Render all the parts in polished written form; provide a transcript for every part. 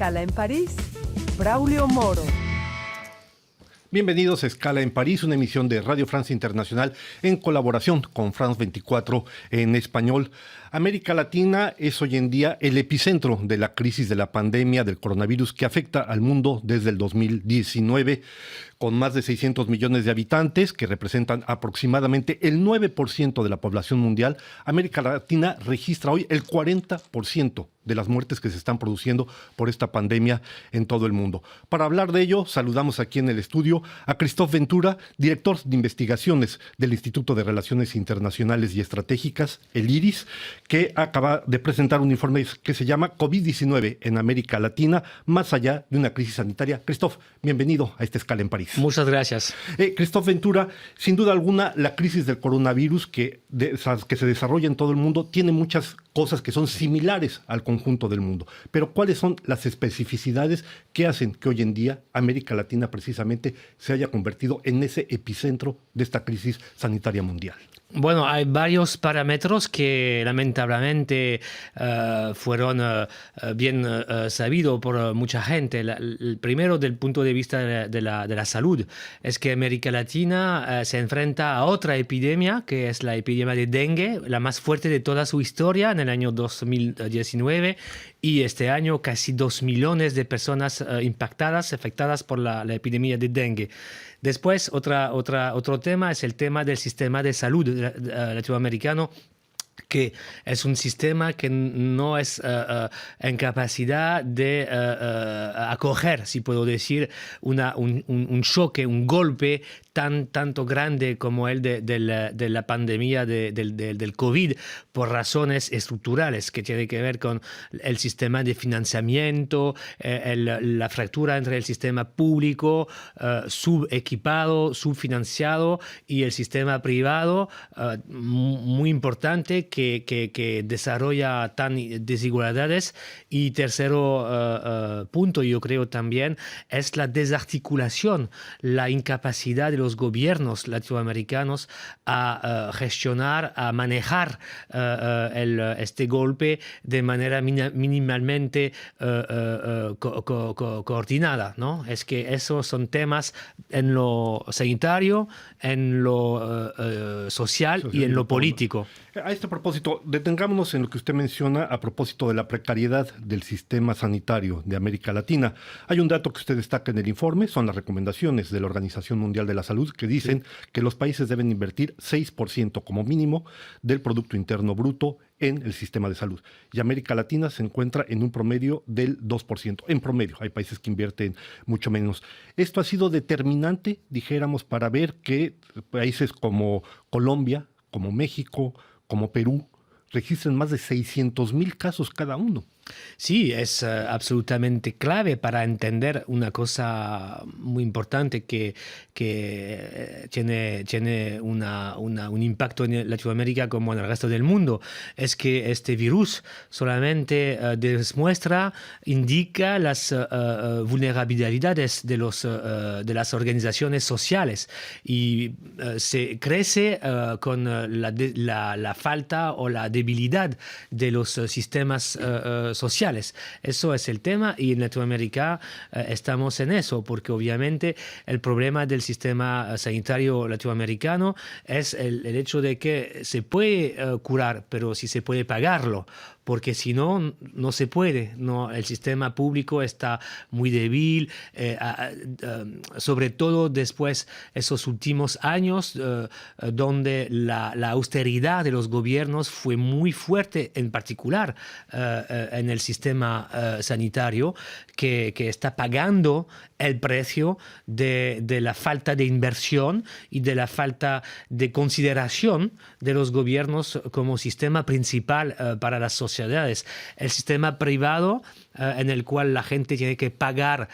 Escala en París, Braulio Moro. Bienvenidos a Escala en París, una emisión de Radio France Internacional en colaboración con France 24 en español. América Latina es hoy en día el epicentro de la crisis de la pandemia del coronavirus que afecta al mundo desde el 2019, con más de 600 millones de habitantes que representan aproximadamente el 9% de la población mundial. América Latina registra hoy el 40% de las muertes que se están produciendo por esta pandemia en todo el mundo. Para hablar de ello, saludamos aquí en el estudio a Christophe Ventura, director de investigaciones del Instituto de Relaciones Internacionales y Estratégicas, el IRIS, que acaba de presentar un informe que se llama COVID-19 en América Latina, más allá de una crisis sanitaria. Christophe, bienvenido a esta Escala en París. Muchas gracias. Christophe Ventura, sin duda alguna, la crisis del coronavirus que se desarrolla en todo el mundo tiene muchas cosas que son similares al conjunto del mundo. Pero ¿cuáles son las especificidades que hacen que hoy en día América Latina precisamente se haya convertido en ese epicentro de esta crisis sanitaria mundial? Bueno, hay varios parámetros que lamentablemente fueron bien sabidos por mucha gente. El primero, del punto de vista de la salud, es que América Latina se enfrenta a otra epidemia, que es la epidemia de dengue, la más fuerte de toda su historia en el año 2019, y este año casi 2 millones de personas afectadas por la epidemia de dengue. Después, otro tema es el tema del sistema de salud latinoamericano, que es un sistema que no es en capacidad de acoger, si puedo decir, un choque, un golpe tanto grande como el de la pandemia del COVID, por razones estructurales que tienen que ver con el sistema de financiamiento, la fractura entre el sistema público, subequipado, subfinanciado, y el sistema privado, muy importante, que desarrolla tan desigualdades. Y tercero punto, yo creo también, es la desarticulación, la incapacidad de los gobiernos latinoamericanos a gestionar, a manejar este golpe de manera minimalmente coordinada, ¿no? Es que esos son temas en lo sanitario, en lo social y en lo político. A este propósito, detengámonos en lo que usted menciona a propósito de la precariedad del sistema sanitario de América Latina. Hay un dato que usted destaca en el informe, son las recomendaciones de la Organización Mundial de la Salud, que dicen que los países deben invertir 6% como mínimo del Producto Interno Bruto en el sistema de salud. Y América Latina se encuentra en un promedio del 2%. En promedio, hay países que invierten mucho menos. Esto ha sido determinante, dijéramos, para ver que países como Colombia, como México, como Perú, registran más de 600,000 casos cada uno. Sí, es absolutamente clave para entender una cosa muy importante que tiene un impacto en Latinoamérica como en el resto del mundo. Es que este virus solamente indica las vulnerabilidades de las organizaciones sociales, y se crece con la falta o la debilidad de los sistemas sociales. Eso es el tema, y en Latinoamérica estamos en eso, porque obviamente el problema del sistema sanitario latinoamericano es el hecho de que se puede curar, pero si se puede pagarlo, porque si no, no se puede, ¿no? El sistema público está muy débil, sobre todo después esos últimos años donde la austeridad de los gobiernos fue muy fuerte, en particular en el sistema sanitario, que está pagando el precio de la falta de inversión y de la falta de consideración de los gobiernos como sistema principal para las sociedades. El sistema privado, en el cual la gente tiene que pagar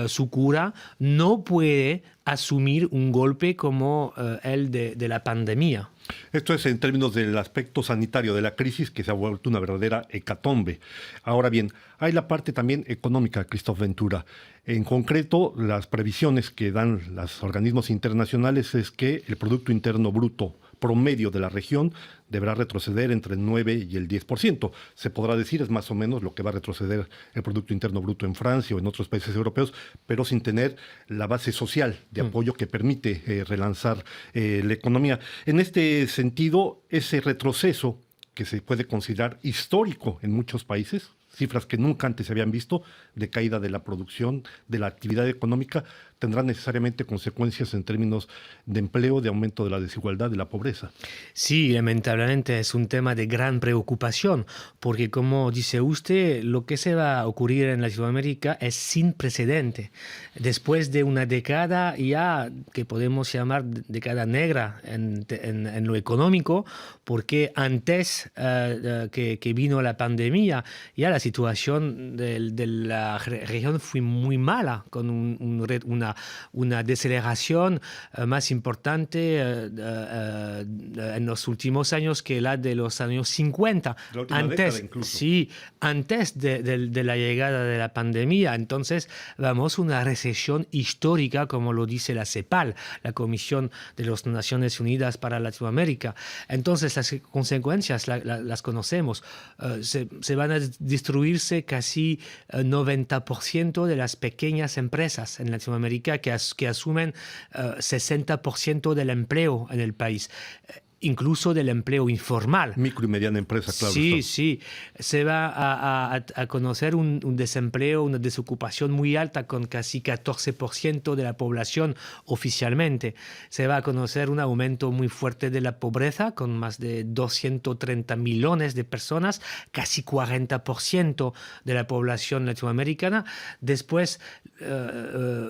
su cura, no puede asumir un golpe como el de la pandemia. Esto es en términos del aspecto sanitario de la crisis, que se ha vuelto una verdadera hecatombe. Ahora bien, hay la parte también económica, Christophe Ventura. En concreto, las previsiones que dan los organismos internacionales es que el Producto Interno Bruto promedio de la región deberá retroceder entre el 9 y el 10%. Se podrá decir, es más o menos lo que va a retroceder el Producto Interno Bruto en Francia o en otros países europeos, pero sin tener la base social de apoyo que permite relanzar la economía. En este sentido, ese retroceso que se puede considerar histórico en muchos países, cifras que nunca antes se habían visto, de caída de la producción, de la actividad económica, tendrán necesariamente consecuencias en términos de empleo, de aumento de la desigualdad, de la pobreza. Sí, lamentablemente es un tema de gran preocupación, porque como dice usted, lo que se va a ocurrir en Latinoamérica es sin precedente. Después de una década ya que podemos llamar década negra en lo económico, porque antes que vino la pandemia, ya la situación de la región fue muy mala, con una deceleración más importante en los últimos años que la de los años 50. La última década incluso. Sí, antes de la llegada de la pandemia. Entonces, vamos a una recesión histórica, como lo dice la CEPAL, la Comisión de las Naciones Unidas para Latinoamérica. Entonces, las consecuencias las conocemos. Se van a destruirse casi 90% de las pequeñas empresas en Latinoamérica que asumen 60% del empleo en el país. Incluso del empleo informal. Micro y mediana empresa, claro. Sí, sí. Se va a conocer un desempleo, una desocupación muy alta con casi 14% de la población oficialmente. Se va a conocer un aumento muy fuerte de la pobreza con más de 230 millones de personas, casi 40% de la población latinoamericana. Después,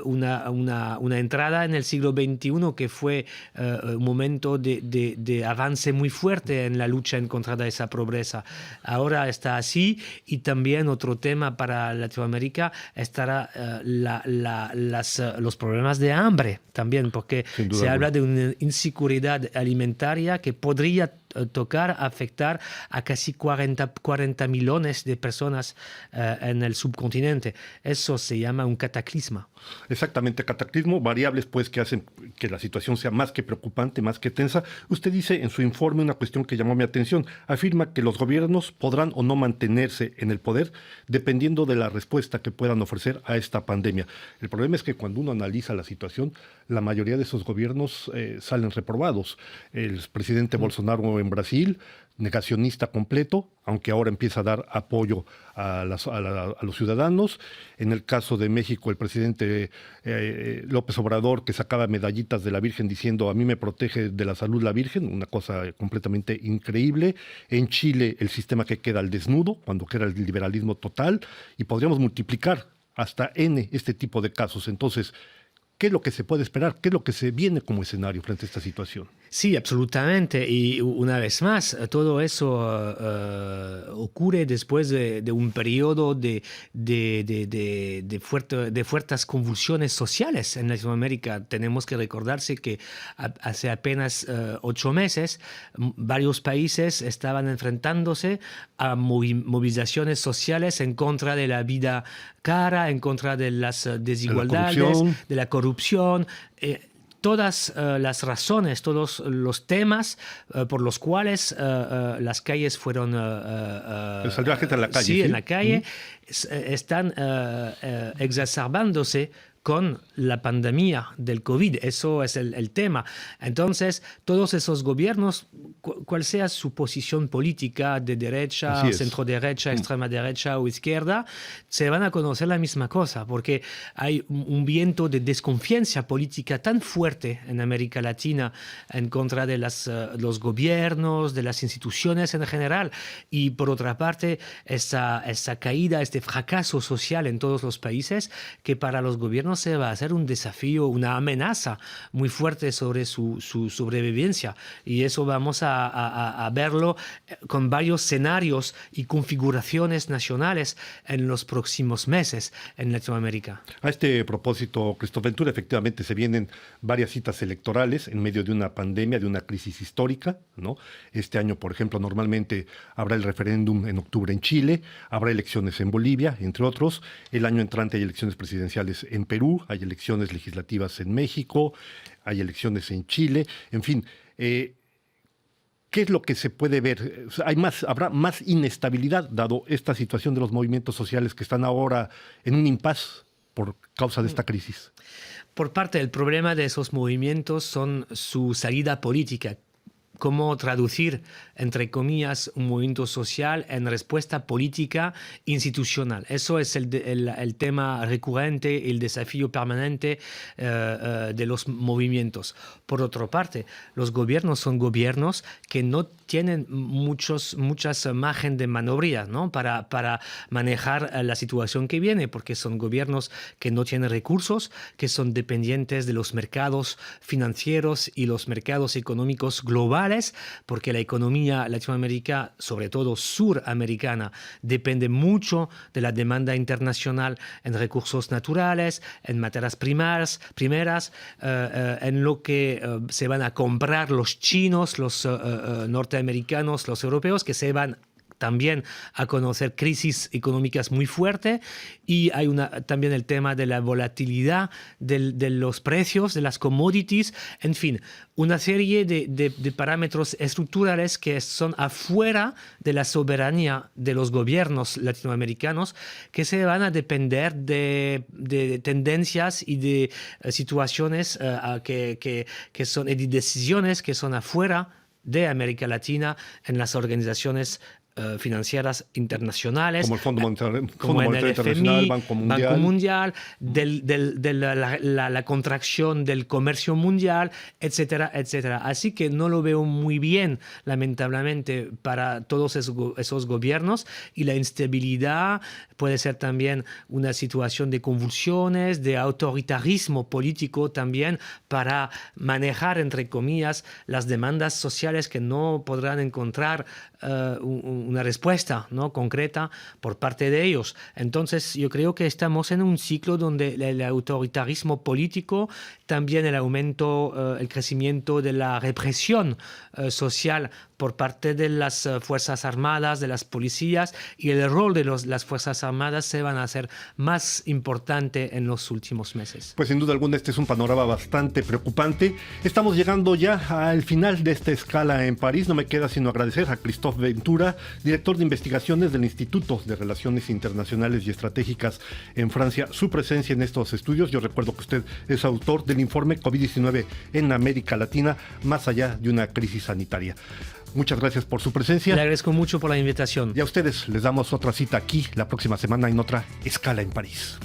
una entrada en el siglo XXI que fue un momento de avance muy fuerte en la lucha en contra de esa pobreza. Ahora está así, y también otro tema para Latinoamérica estará los problemas de hambre también, porque se habla de una inseguridad alimentaria que podría afectar a casi 40 millones de personas en el subcontinente. Eso se llama un cataclisma. Exactamente, cataclismo, variables pues que hacen que la situación sea más que preocupante, más que tensa. Usted dice en su informe una cuestión que llamó mi atención. Afirma que los gobiernos podrán o no mantenerse en el poder dependiendo de la respuesta que puedan ofrecer a esta pandemia. El problema es que cuando uno analiza la situación, la mayoría de esos gobiernos salen reprobados. El presidente Bolsonaro en Brasil, negacionista completo, aunque ahora empieza a dar apoyo a los ciudadanos. En el caso de México, el presidente López Obrador, que sacaba medallitas de la Virgen diciendo: a mí me protege de la salud la Virgen, una cosa completamente increíble. En Chile, el sistema que queda al desnudo, cuando queda el liberalismo total, y podríamos multiplicar hasta N este tipo de casos. Entonces, ¿qué es lo que se puede esperar? ¿Qué es lo que se viene como escenario frente a esta situación? Sí, absolutamente. Y una vez más, todo eso ocurre después de un periodo de fuertes convulsiones sociales en Latinoamérica. Tenemos que recordarse que hace apenas 8 meses varios países estaban enfrentándose a movilizaciones sociales en contra de la vida cara, en contra de las desigualdades, de la corrupción. Todas las razones, todos los temas por los cuales las calles fueron... salió la gente a la calle. Sí, en la calle, están exacerbándose con la pandemia del COVID. Eso es el tema. Entonces, todos esos gobiernos, cual sea su posición política, de derecha, centro derecha, extrema derecha o izquierda, se van a conocer la misma cosa, porque hay un viento de desconfianza política tan fuerte en América Latina en contra de los gobiernos, de las instituciones en general. Y por otra parte, esa caída, este fracaso social en todos los países, que para los gobiernos se va a hacer un desafío, una amenaza muy fuerte sobre su sobrevivencia. Y eso vamos a verlo con varios escenarios y configuraciones nacionales en los próximos meses en Latinoamérica. A este propósito, Christoph Ventura, efectivamente se vienen varias citas electorales en medio de una pandemia, de una crisis histórica, ¿no? Este año, por ejemplo, normalmente habrá el referéndum en octubre en Chile, habrá elecciones en Bolivia, entre otros. El año entrante hay elecciones presidenciales en Perú, hay elecciones legislativas en México, hay elecciones en Chile, en fin. ¿Qué es lo que se puede ver? ¿Habrá más inestabilidad dado esta situación de los movimientos sociales que están ahora en un impasse por causa de esta crisis? Por parte del problema de esos movimientos son su salida política. Cómo traducir, entre comillas, un movimiento social en respuesta política institucional. Eso es el tema recurrente, el desafío permanente de los movimientos. Por otra parte, los gobiernos son gobiernos que no tienen muchas margen de maniobra, ¿no? para manejar la situación que viene, porque son gobiernos que no tienen recursos, que son dependientes de los mercados financieros y los mercados económicos globales, porque la economía latinoamericana, sobre todo suramericana, depende mucho de la demanda internacional en recursos naturales, en materias primeras, en lo que se van a comprar los chinos, los norteamericanos, los europeos, que se van también a conocer crisis económicas muy fuertes, y hay también el tema de la volatilidad de los precios, de las commodities, en fin, una serie de parámetros estructurales que son afuera de la soberanía de los gobiernos latinoamericanos, que se van a depender de tendencias y de situaciones que son, y de decisiones que son afuera de América Latina en las organizaciones financieras internacionales, como el Fondo Monetario, como en el Internacional, FMI, Banco Mundial, de la contracción del comercio mundial, etcétera, etcétera. Así que no lo veo muy bien, lamentablemente, para todos esos gobiernos, y la instabilidad puede ser también una situación de convulsiones, de autoritarismo político también, para manejar, entre comillas, las demandas sociales que no podrán encontrar una respuesta, ¿no?, concreta por parte de ellos. Entonces yo creo que estamos en un ciclo donde el autoritarismo político, también el aumento, el crecimiento de la represión social por parte de las Fuerzas Armadas, de las policías, y el rol de las Fuerzas Armadas se van a hacer más importante en los últimos meses. Pues sin duda alguna este es un panorama bastante preocupante. Estamos llegando ya al final de esta escala en París. No me queda sino agradecer a Christophe Ventura, director de investigaciones del Instituto de Relaciones Internacionales y Estratégicas en Francia, su presencia en estos estudios. Yo recuerdo que usted es autor del informe COVID-19 en América Latina, más allá de una crisis sanitaria. Muchas gracias por su presencia. Le agradezco mucho por la invitación. Y a ustedes les damos otra cita aquí la próxima semana en otra escala en París.